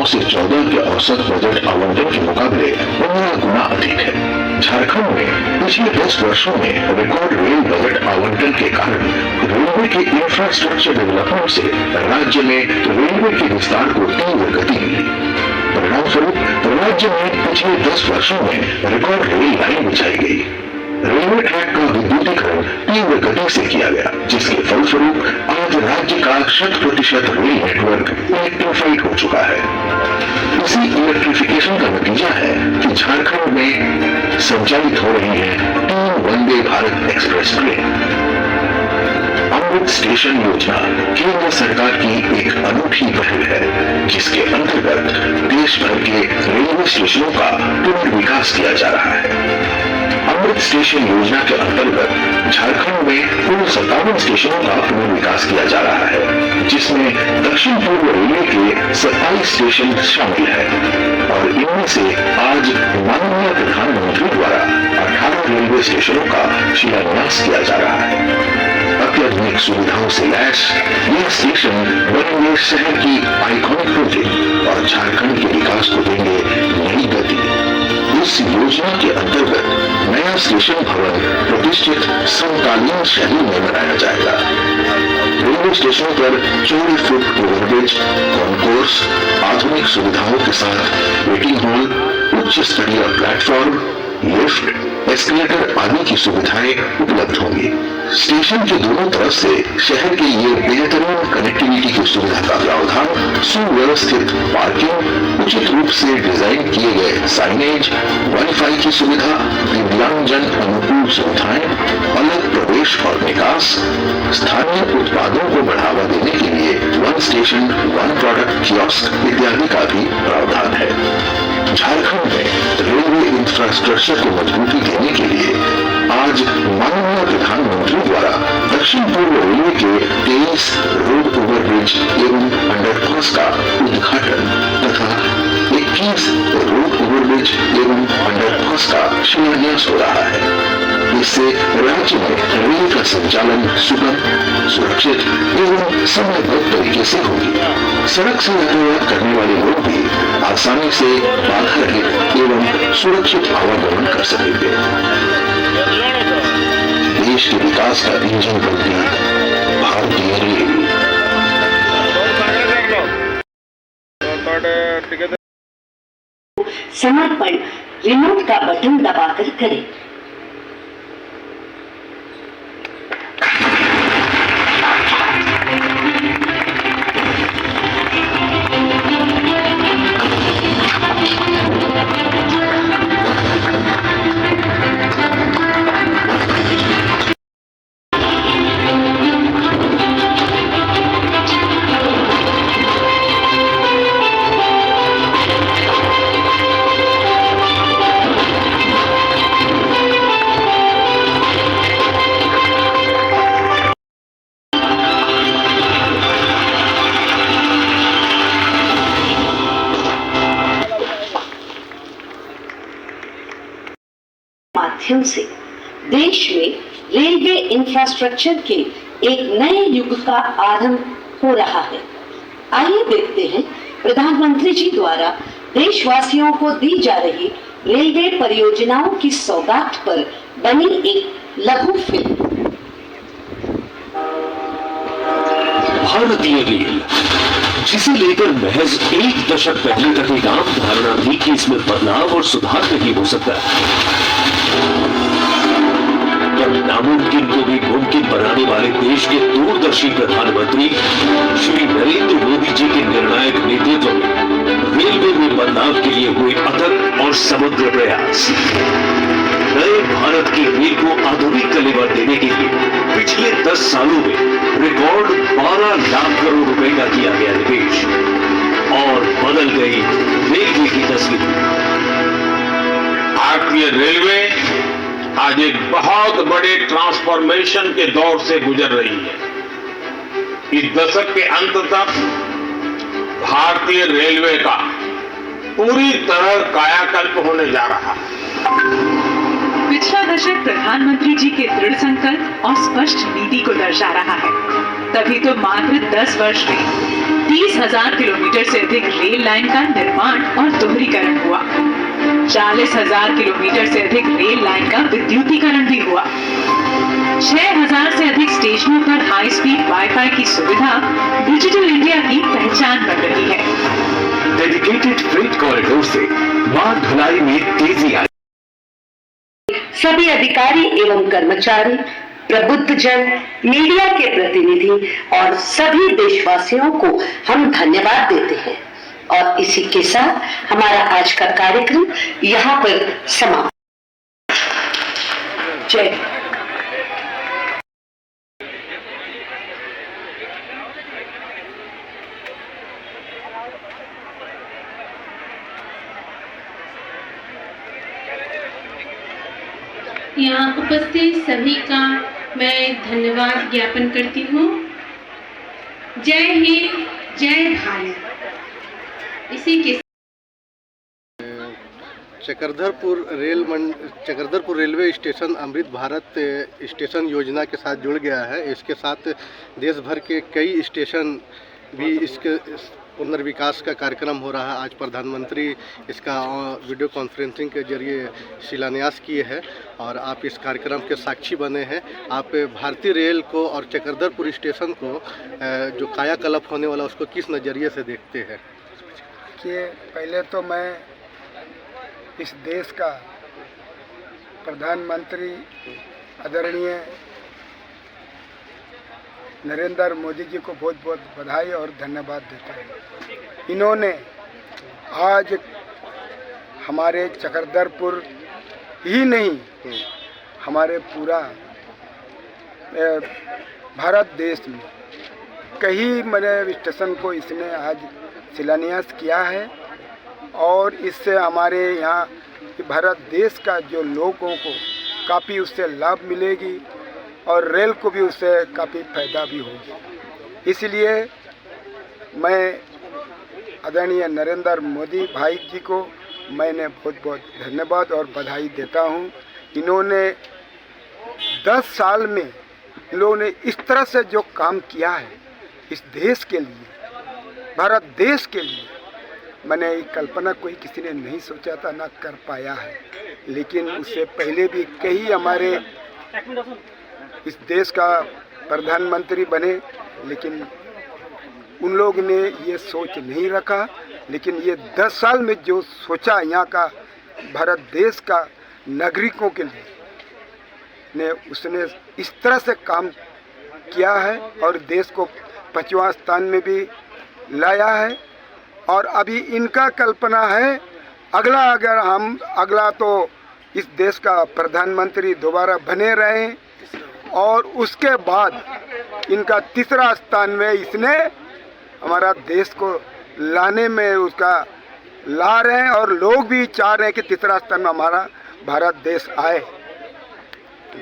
2009 से 14 के औसत बजट आवंटन के मुकाबले 15 गुना अधिक है। झारखंड में पिछले 10 वर्षों में रिकॉर्ड रेल बजट आवंटन के कारण रेलवे के इंफ्रास्ट्रक्चर डेवलपमेंट से राज्य में रेलवे के विस्तार को तीव्र गति मिली। परिणाम स्वरूप राज्य में पिछले 10 वर्षों में रिकॉर्ड रेल लाइन बिछाई गई। रेलवे ट्रैक का विद्युतीकरण तीव्र गति से किया गया, जिसके फलस्वरूप आज राज्य का 100% रेल नेटवर्क इलेक्ट्रिफाइड हो चुका है। इसी इलेक्ट्रिफिकेशन का नतीजा है कि झारखंड में संचालित हो रही है 3 वंदे भारत एक्सप्रेस ट्रेन। अमृत स्टेशन योजना केंद्र सरकार की एक अनूठी पहल है, जिसके अंतर्गत देश भर के रेलवे स्टेशनों का पुनर्विकास किया जा रहा है। अमृत स्टेशन योजना के अंतर्गत झारखंड में कुल 57 स्टेशनों का पुनर्विकास किया जा रहा है, जिसमें दक्षिण पूर्व रेलवे के 27 स्टेशन शामिल है और इनमें से आज माननीय प्रधानमंत्री द्वारा 18 रेलवे स्टेशनों का शिलान्यास किया जा रहा है। अत्याधुनिक सुविधाओं से लैस ये स्टेशन बनेंगे शहर की आइकॉनिक प्रोजेक्ट और झारखंड के विकास को देंगे नई गति। इस योजना के अंतर्गत नया स्टेशन भवन प्रतिष्ठित समकालीन शैली में बनाया जाएगा। रेलवे स्टेशनों पर चौड़े फुट ओवरब्रिज, कॉन्कोर्स, आधुनिक सुविधाओं के साथ वेटिंग हॉल, उच्च स्तरीय प्लेटफॉर्म, लिफ्ट, एस्केलेटर आदि की सुविधाएं उपलब्ध होंगी। स्टेशन के दोनों तरफ से शहर के लिए बेहतरीन कनेक्टिविटी की सुविधा का प्रावधान, सुव्यवस्थित पार्किंग, उचित रूप से डिजाइन किए गए साइनेज, वाईफाई की सुविधा, दिव्यांगजन अनुकूल सुविधाएं, अलग प्रवेश और निकास, स्थानीय उत्पादों को बढ़ावा देने के लिए 1 स्टेशन 1 प्रोडक्ट कियोस्क इत्यादि का भी प्रावधान है। झारखंड में रेलवे इंफ्रास्ट्रक्चर को मजबूती देने के लिए आज माननीय प्रधानमंत्री द्वारा दक्षिण पूर्व रेलवे के 23 रोड ओवरब्रिज एवं अंडरपास का उद्घाटन तथा 21 रोड ओवरब्रिज एवं अंडरपास का शिलान्यास हो रहा है। इससे राज्य में रेल का संचालन सुगम, सुरक्षित एवं समयबद्ध तरीके से होगी। सड़क से यातायात करने वाले लोग भी आसानी से बाधा रहित एवं सुरक्षित आवागमन कर सकेंगे। देश के विकास का इंजन बनती भारतीय रेल। समर्पण रिमोट का बटन दबाकर करें। माध्यम से देश में रेलवे इंफ्रास्ट्रक्चर के एक नए युग का आरंभ हो रहा है। आइए देखते हैं प्रधानमंत्री जी द्वारा देशवासियों को दी जा रही रेलवे परियोजनाओं की सौगात पर बनी एक लघु फिल्म। भारतीय रेल, जिसे लेकर महज 1 दशक पहले तक एक आम धारणा थी कि इसमें बदलाव और सुधार नहीं हो सकता, पर नामुमकिन को भी मुमकिन बनाने वाले देश के दूरदर्शी प्रधानमंत्री श्री नरेंद्र मोदी जी के निर्णायक नेतृत्व में रेलवे में बदलाव के लिए हुए अथक और समुद्र प्रयास। नए भारत की रेल को आधुनिक कलेवर देने के लिए पिछले 10 सालों में रिकॉर्ड 12 लाख करोड़ रुपए का किया गया निवेश और बदल गई रेलवे की तस्वीर। भारतीय रेलवे आज एक बहुत बड़े ट्रांसफॉर्मेशन के दौर से गुजर रही है। इस दशक के अंत तक भारतीय रेलवे का पूरी तरह कायाकल्प होने जा रहा है। पिछला दशक प्रधानमंत्री जी के दृढ़ संकल्प और स्पष्ट नीति को दर्शा रहा है। तभी तो मात्र 10 वर्ष में 30,000 किलोमीटर से अधिक रेल लाइन का निर्माण और दोहरीकरण हुआ। 40,000 किलोमीटर से अधिक रेल लाइन का विद्युतीकरण भी हुआ। 6,000 से अधिक स्टेशनों पर हाई स्पीड वाईफाई की सुविधा डिजिटल इंडिया की पहचान बन रही है। डेडिकेटेड फ्रेट कॉरिडोर से माल ढुलाई में तेजी आई। सभी अधिकारी एवं कर्मचारी, प्रबुद्ध जन, मीडिया के प्रतिनिधि और सभी देशवासियों को हम धन्यवाद देते हैं और इसी के साथ हमारा आज का कार्यक्रम यहाँ पर समाप्त। जय। यहाँ उपस्थित सभी का मैं धन्यवाद ज्ञापन करती हूँ। जय हिंद, जय भारत। इसी के Chakradharpur railway station Amrit Bharat station योजना के साथ जुड़ गया है। इसके साथ देश भर के कई स्टेशन भी इसके पुनर्विकास का कार्यक्रम हो रहा है। आज प्रधानमंत्री इसका वीडियो कॉन्फ्रेंसिंग के जरिए शिलान्यास किए हैं और आप इस कार्यक्रम के साक्षी बने हैं। आप भारतीय रेल को और चकरधरपुर स्टेशन को जो कायाकल्प होने वाला उसको किस नज़रिए से देखते हैं? कि पहले तो मैं इस देश का प्रधानमंत्री आदरणीय नरेंद्र मोदी जी को बहुत बहुत बधाई और धन्यवाद देता हूँ। इन्होंने आज हमारे चकरधरपुर ही नहीं हमारे पूरा भारत देश में कई मैंने स्टेशन को इसने आज शिलान्यास किया है और इससे हमारे यहाँ भारत देश का जो लोगों को काफ़ी उससे लाभ मिलेगी और रेल को भी उससे काफ़ी फायदा भी होगी। इसलिए मैं आदरणीय नरेंद्र मोदी भाई जी को मैंने बहुत बहुत धन्यवाद और बधाई देता हूं। इन्होंने 10 साल में इन लोगों ने इस तरह से जो काम किया है इस देश के लिए, भारत देश के लिए, मैंने कल्पना कोई किसी ने नहीं सोचा था, ना कर पाया है। लेकिन उससे पहले भी कई हमारे इस देश का प्रधानमंत्री बने, लेकिन उन लोग ने ये सोच नहीं रखा। लेकिन ये 10 साल में जो सोचा यहाँ का भारत देश का नागरिकों के लिए ने उसने इस तरह से काम किया है और देश को 5वां स्थान में भी लाया है। और अभी इनका कल्पना है अगला तो इस देश का प्रधानमंत्री दोबारा बने रहें और उसके बाद इनका 3रा स्थान में इसने हमारा देश को लाने में उसका ला रहे हैं और लोग भी चाह रहे हैं कि 3रा स्थान में हमारा भारत देश आए।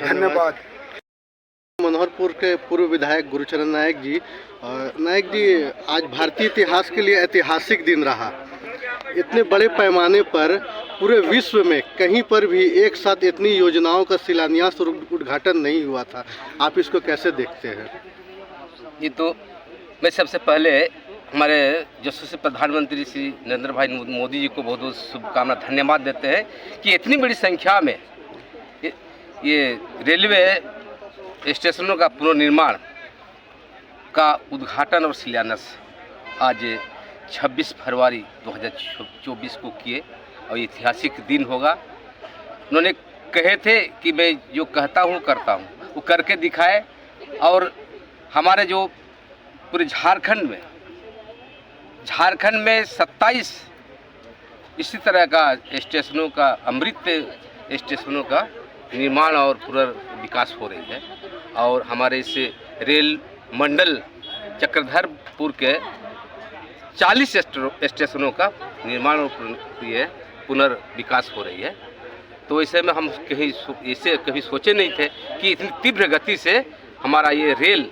धन्यवाद। मनोहरपुर के पूर्व विधायक गुरुचरण नायक जी, आज भारतीय इतिहास के लिए ऐतिहासिक दिन रहा। इतने बड़े पैमाने पर पूरे विश्व में कहीं पर भी एक साथ इतनी योजनाओं का शिलान्यास और उद्घाटन नहीं हुआ था। आप इसको कैसे देखते हैं? ये तो मैं सबसे पहले हमारे यशस्वी प्रधानमंत्री श्री नरेंद्र भाई मोदी जी को बहुत बहुत शुभकामना धन्यवाद देते हैं कि इतनी बड़ी संख्या में ये रेलवे स्टेशनों का पुनर्निर्माण का उद्घाटन और शिलान्यास आज 26 फरवरी 2024 को किए और ऐतिहासिक दिन होगा। उन्होंने कहे थे कि मैं जो कहता हूँ करता हूँ, वो करके दिखाए। और हमारे जो पूरे झारखंड में 27 इसी तरह का स्टेशनों का अमृत स्टेशनों का निर्माण और पुनर्विकास हो रही है। और हमारे इस रेल मंडल चक्रधरपुर के 40 स्टेशनों का निर्माण और पुनर्विकास हो रही है। तो ऐसे में हम कभी सोचे नहीं थे कि इतनी तीव्र गति से हमारा ये रेल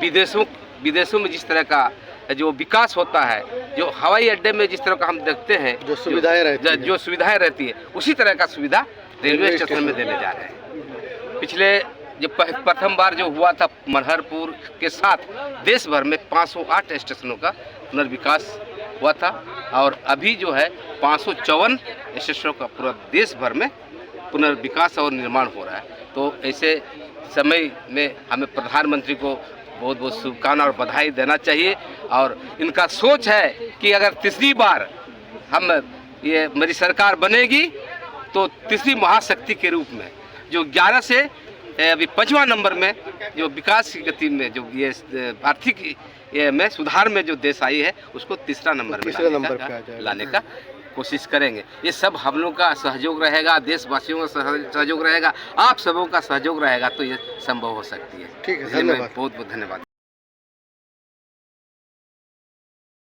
विदेशों में जिस तरह का जो विकास होता है, जो हवाई अड्डे में जिस तरह का हम देखते हैं जो सुविधाएं रहती है उसी तरह का सुविधा रेलवे स्टेशन में देने जा रहे हैं। पिछले जो प्रथम बार जो हुआ था मनोहरपुर के साथ देश भर में 508 स्टेशनों का पुनर्विकास हुआ था और अभी जो है 554 स्टेशनों का पूरा देश भर में पुनर्विकास और निर्माण हो रहा है। तो ऐसे समय में हमें प्रधानमंत्री को बहुत बहुत शुभकामना और बधाई देना चाहिए। और इनका सोच है कि अगर तीसरी बार हम ये मेरी सरकार बनेगी तो तीसरी महाशक्ति के रूप में जो 11 से अभी 5वां नंबर में जो विकास की गति में जो ये आर्थिक में सुधार में जो देश आई है उसको तीसरा नंबर में लाने का कोशिश करेंगे। ये सब हम लोग का सहयोग रहेगा, देशवासियों का सहयोग रहेगा, आप सबों का सहयोग रहेगा तो ये संभव हो सकती है। ठीक है, इसलिए मैं धन्यवाद। बहुत बहुत धन्यवाद।